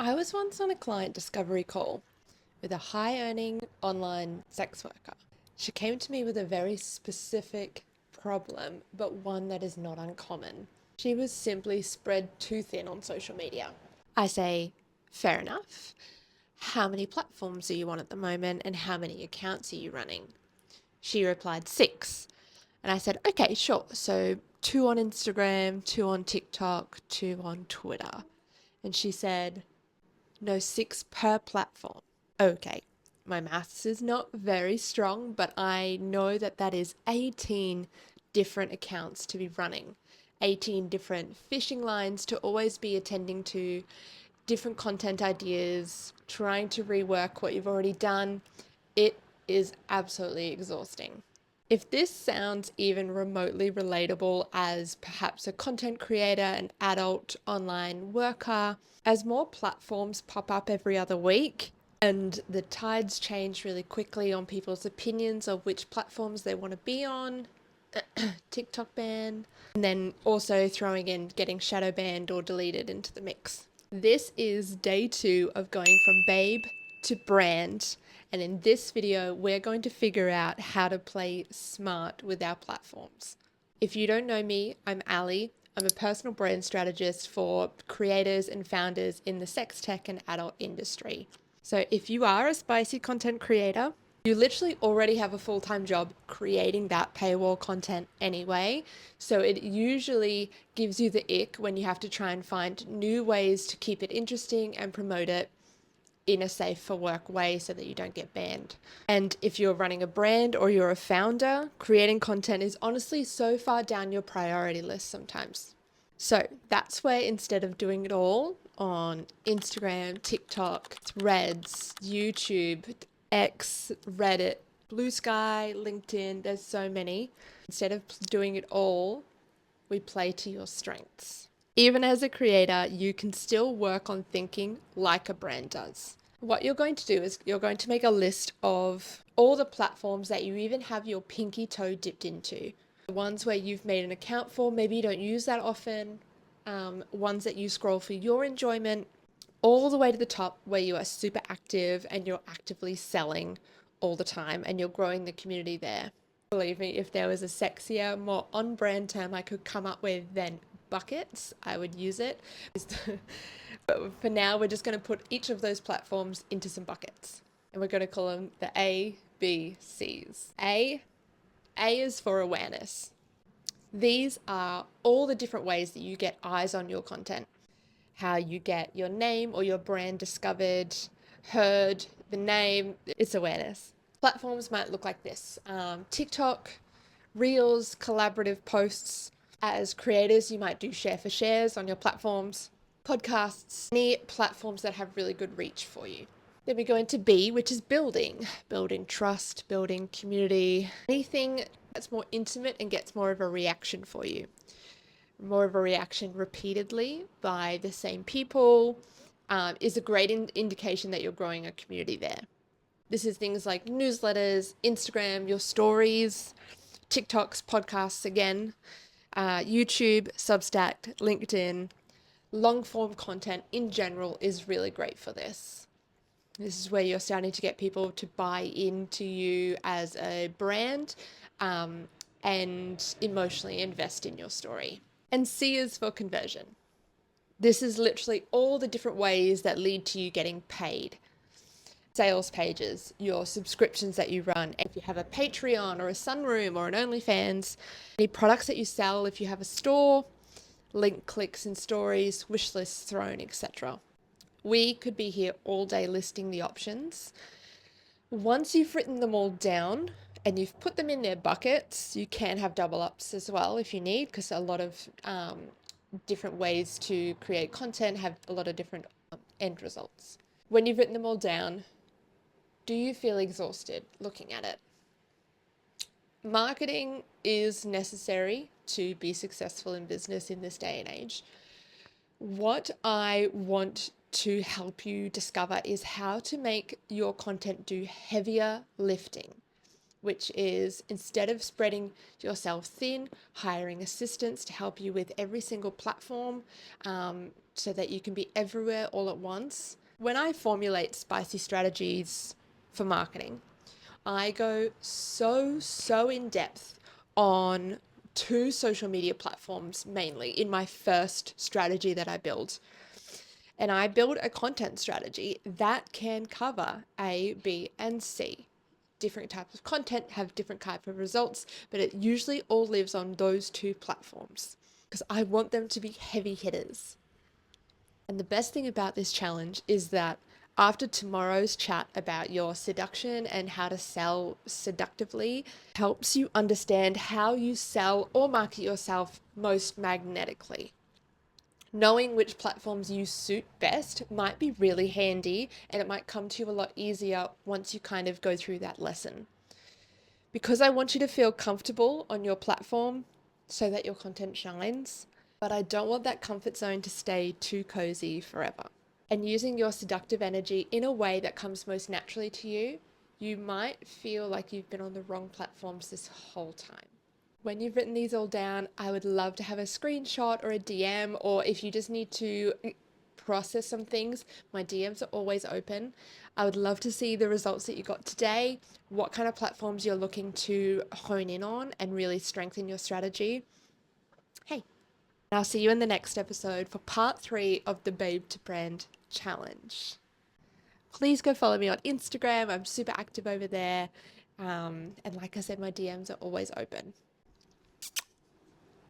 I was once on a client discovery call with a high earning online sex worker. She came to me with a very specific problem, but one that is not uncommon. She was simply spread too thin on social media. I say, fair enough. How many platforms are you on at the moment and how many accounts are you running? She replied, 6. And I said, okay, sure. So 2 on Instagram, 2 on TikTok, 2 on Twitter. And she said, no, 6 per platform. Okay, my maths is not very strong, but I know that that is 18 different accounts to be running, 18 different fishing lines to always be attending to, different content ideas, trying to rework what you've already done. It is absolutely exhausting. If this sounds even remotely relatable as perhaps a content creator, an adult online worker, as more platforms pop up every other week and the tides change really quickly on people's opinions of which platforms they want to be on, TikTok ban, and then also throwing in getting shadow banned or deleted into the mix. This is day 2 of going from babe to brand. And in this video, we're going to figure out how to play smart with our platforms. If you don't know me, I'm Ali. I'm a personal brand strategist for creators and founders in the sex tech and adult industry. So if you are a spicy content creator, you literally already have a full-time job creating that paywall content anyway. So it usually gives you the ick when you have to try and find new ways to keep it interesting and promote it in a safe for work way so that you don't get banned. And if you're running a brand or you're a founder, creating content is honestly so far down your priority list sometimes. So that's where instead of doing it all on Instagram, TikTok, Threads, YouTube, X, Reddit, Blue Sky, LinkedIn, there's so many. Instead of doing it all, we play to your strengths. Even as a creator, you can still work on thinking like a brand does. What you're going to do is you're going to make a list of all the platforms that you even have your pinky toe dipped into. The ones where you've made an account for, maybe you don't use that often, ones that you scroll for your enjoyment, all the way to the top where you are super active and you're actively selling all the time and you're growing the community there. Believe me, if there was a sexier, more on-brand term I could come up with than buckets, I would use it. But for now, we're just going to put each of those platforms into some buckets. And we're going to call them the A, B, C's. A is for awareness. These are all the different ways that you get eyes on your content. How you get your name or your brand discovered, heard, the name, it's awareness. Platforms might look like this. TikTok, Reels, collaborative posts. As creators, you might do share for shares on your platforms, podcasts, any platforms that have really good reach for you. Then we go into B, which is building trust, building community, anything that's more intimate and gets more of a reaction for you. More of a reaction repeatedly by the same people is a great indication that you're growing a community there. This is things like newsletters, Instagram, your stories, TikToks, podcasts again, YouTube, Substack, LinkedIn. Long form content in general is really great for this. This is where you're starting to get people to buy into you as a brand and emotionally invest in your story. And C is for conversion. This is literally all the different ways that lead to you getting paid. Sales pages, your subscriptions that you run, if you have a Patreon or a Sunroom or an OnlyFans, any products that you sell, if you have a store, link clicks in stories, wish lists thrown, etc. We could be here all day listing the options. Once you've written them all down and you've put them in their buckets, you can have double ups as well if you need, because a lot of different ways to create content have a lot of different end results. When you've written them all down, do you feel exhausted looking at it? Marketing is necessary to be successful in business in this day and age. What I want to help you discover is how to make your content do heavier lifting. which is instead of spreading yourself thin, hiring assistants to help you with every single platform so that you can be everywhere all at once. When I formulate spicy strategies for marketing, I go so in depth on two social media platforms mainly in my first strategy that I build. And I build a content strategy that can cover A, B, and C. Different types of content have different type of results, but it usually all lives on those two platforms because I want them to be heavy hitters. And the best thing about this challenge is that after tomorrow's chat about your seduction and how to sell seductively helps you understand how you sell or market yourself most magnetically. Knowing which platforms you suit best might be really handy, and it might come to you a lot easier once you kind of go through that lesson. Because I want you to feel comfortable on your platform so that your content shines, but I don't want that comfort zone to stay too cozy forever. And using your seductive energy in a way that comes most naturally to you, you might feel like you've been on the wrong platforms this whole time. When you've written these all down, I would love to have a screenshot or a DM, or if you just need to process some things, my DMs are always open. I would love to see the results that you got today, what kind of platforms you're looking to hone in on and really strengthen your strategy. Hey, I'll see you in the next episode for part 3 of the Babe to Brand Challenge. Please go follow me on Instagram. I'm super active over there. And like I said, my DMs are always open.